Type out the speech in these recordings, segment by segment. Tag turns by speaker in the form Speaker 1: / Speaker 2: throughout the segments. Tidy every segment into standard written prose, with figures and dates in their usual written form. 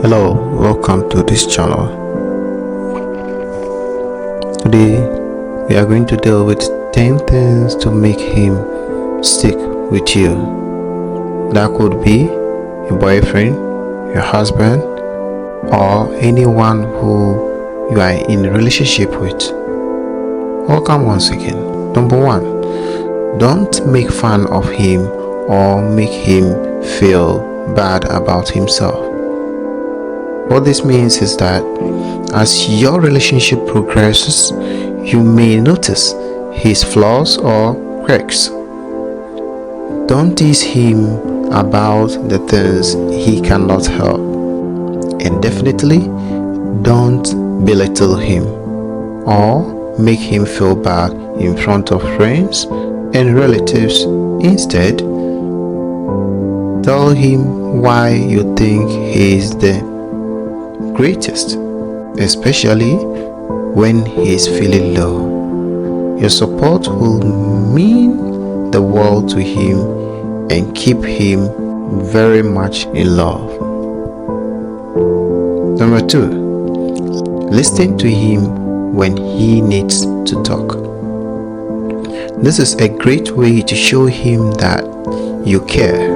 Speaker 1: Hello, welcome to this channel. Today we are going to deal with 10 things to make him stick with you. That could be your boyfriend, your husband, or anyone who you are in a relationship with. Welcome once again. Number 1, don't make fun of him or make him feel bad about himself. What this means is that as your relationship progresses, you may notice his flaws or quirks. Don't tease him about the things he cannot help, and definitely don't belittle him or make him feel bad in front of friends and relatives. Instead, tell him why you think he is the greatest, especially when he is feeling low. Your support will mean the world to him and keep him very much in love. Number 2, listen to him when he needs to talk. This is a great way to show him that you care.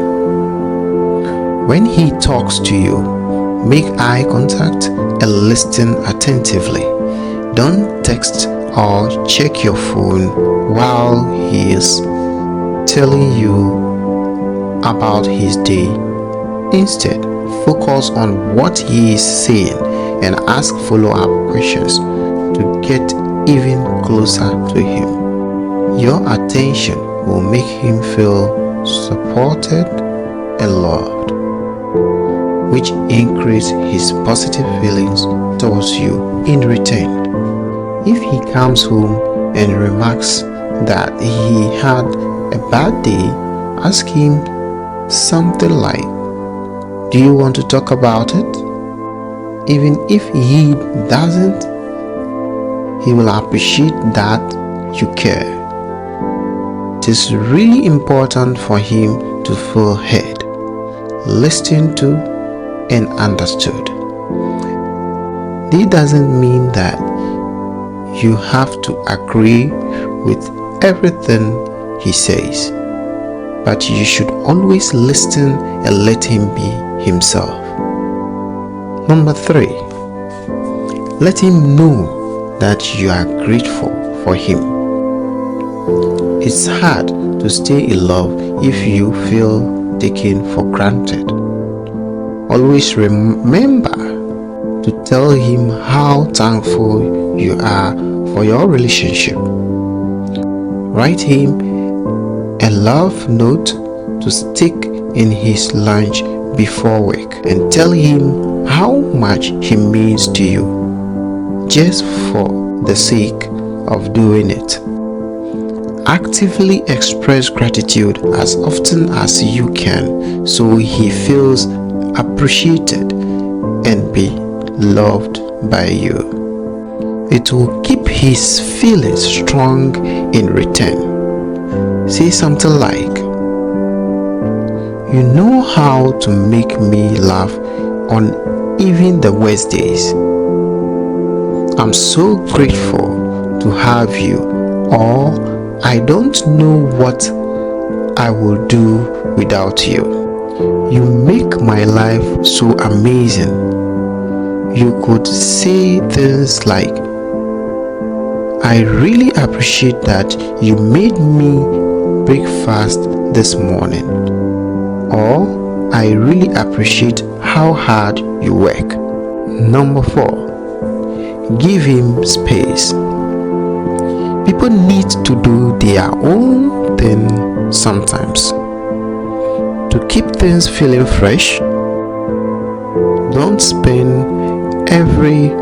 Speaker 1: When he talks to you, make eye contact and listen attentively. Don't text or check your phone while he is telling you about his day. Instead, focus on what he is saying and ask follow-up questions to get even closer to him. Your attention will make him feel supported and loved, which increase his positive feelings towards you in return. If he comes home and remarks that he had a bad day, ask him something like, "Do you want to talk about it?" Even if he doesn't, he will appreciate that you care. It is really important for him to feel heard, listened to, and understood. This doesn't mean that you have to agree with everything he says, but you should always listen and let him be himself. Number 3, let him know that you are grateful for him. It's hard to stay in love if you feel taken for granted. Always remember to tell him how thankful you are for your relationship. Write him a love note to stick in his lunch before work and tell him how much he means to you, just for the sake of doing it. Actively express gratitude as often as you can so he feels appreciated and be loved by you. It will keep his feelings strong in return. Say something like, "You know how to make me laugh on even the worst days. I'm so grateful to have you," or "I don't know what I will do without you. You make my life so amazing." You could say things like, "I really appreciate that you made me breakfast this morning," or "I really appreciate how hard you work." Number 4, give him space. People need to do their own thing sometimes. To keep things feeling fresh, don't spend every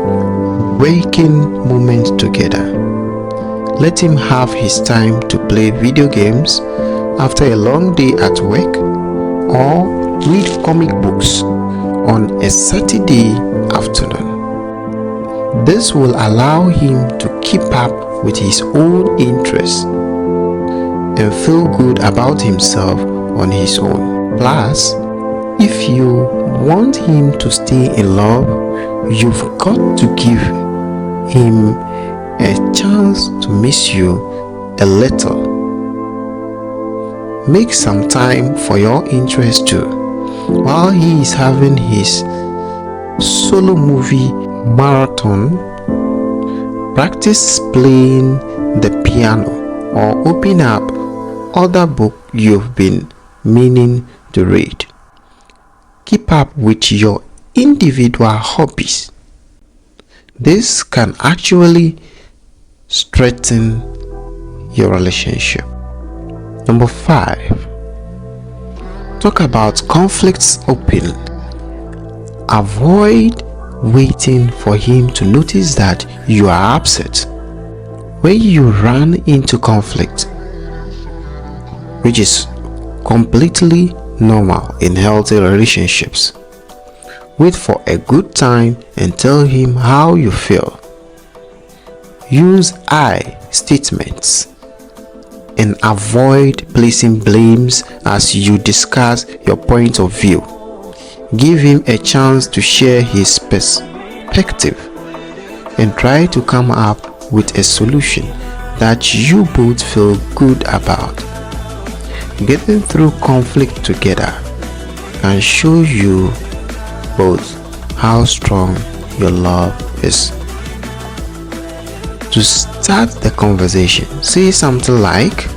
Speaker 1: waking moment together. Let him have his time to play video games after a long day at work, or read comic books on a Saturday afternoon. This will allow him to keep up with his own interests and feel good about himself on his own. Plus, if you want him to stay in love, you've got to give him a chance to miss you a little. Make some time for your interest too. While he is having his solo movie marathon, practice playing the piano or open up other book you've been meaning to read. Keep up with your individual hobbies. This can actually strengthen your relationship. Number 5. Talk about conflicts openly. Avoid waiting for him to notice that you are upset. When you run into conflict, which is completely normal in healthy relationships, wait for a good time and tell him how you feel. Use I statements and avoid placing blames as you discuss your point of view. Give him a chance to share his perspective and try to come up with a solution that you both feel good about. Getting through conflict together can show you both how strong your love is. To start the conversation, say something like,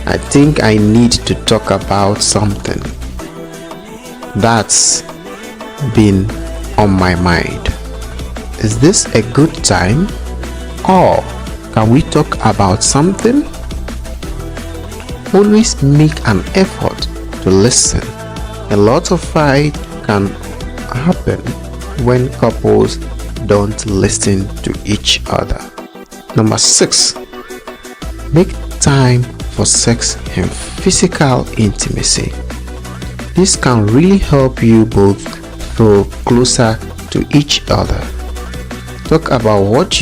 Speaker 1: I think I need to talk about something that's been on my mind. Is this a good time? Or can we talk about something? Always make an effort to listen. A lot of fight can happen when couples don't listen to each other. Number 6. Make time for sex and physical intimacy. This can really help you both feel closer to each other. Talk about what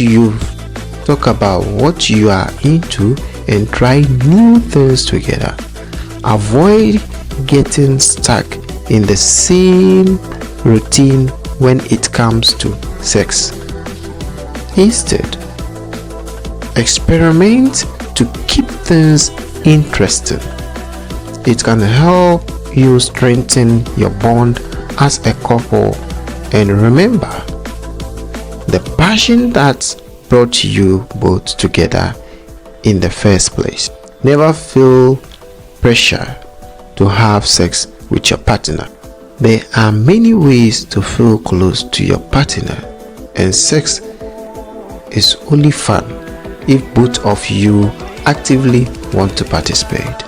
Speaker 1: you are into and try new things together. Avoid getting stuck in the same routine when it comes to sex. Instead, experiment to keep things interesting. It can help you strengthen your bond as a couple. And remember, the passion that brought you both together in the first place. Never feel pressure to have sex with your partner. There are many ways to feel close to your partner, and sex is only fun if both of you actively want to participate.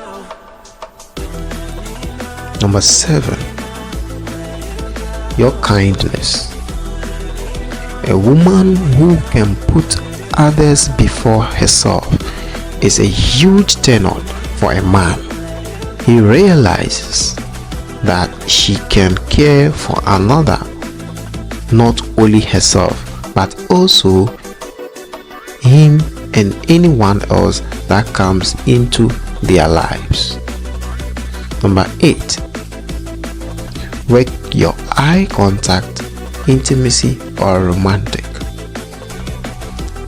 Speaker 1: Number 7. Your kindness. A woman who can put others before herself is a huge turn on for a man. He realizes that she can care for another, not only herself, but also him and anyone else that comes into their lives. Number 8. Work your eye contact, intimacy, or romantic.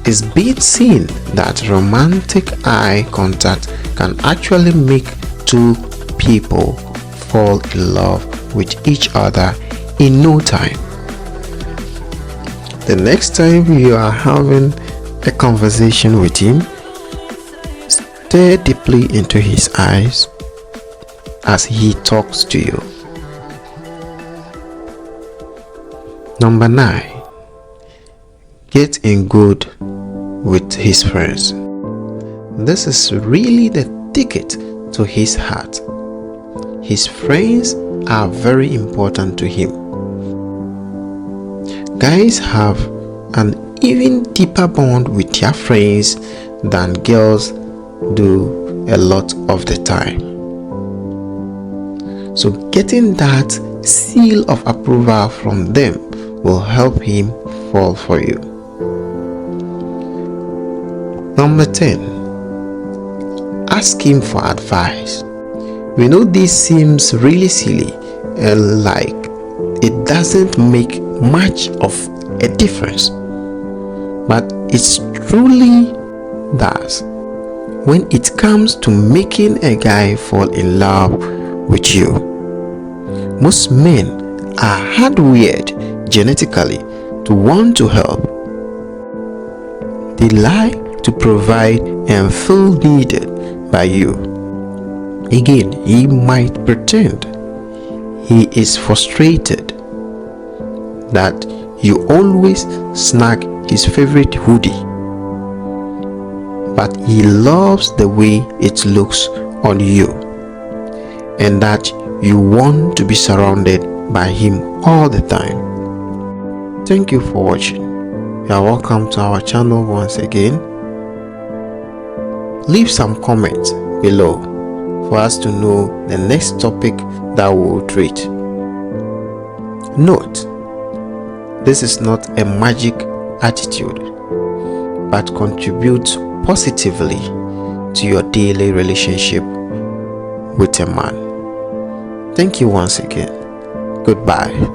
Speaker 1: It's been seen that romantic eye contact can actually make two people fall in love with each other in no time. The next time you are having a conversation with him, stare deeply into his eyes as he talks to you. Number 9. Get in good with his friends. This is really the ticket to his heart. His friends are very important to him. Guys have an even deeper bond with their friends than girls do a lot of the time. So getting that seal of approval from them will help him fall for you. Number 10. Ask him for advice. We know this seems really silly and like it doesn't make much of a difference, but it truly does when it comes to making a guy fall in love with you. Most men are hardwired genetically to want to help. They like to provide and feel needed by you. Again, he might pretend he is frustrated that you always snag his favorite hoodie, but he loves the way it looks on you and that you want to be surrounded by him all the time. Thank you for watching. You are welcome to our channel once again. Leave some comments below for us to know the next topic that we will treat. Note, this is not a magic attitude, but contributes positively to your daily relationship with a man. Thank you once again. Goodbye.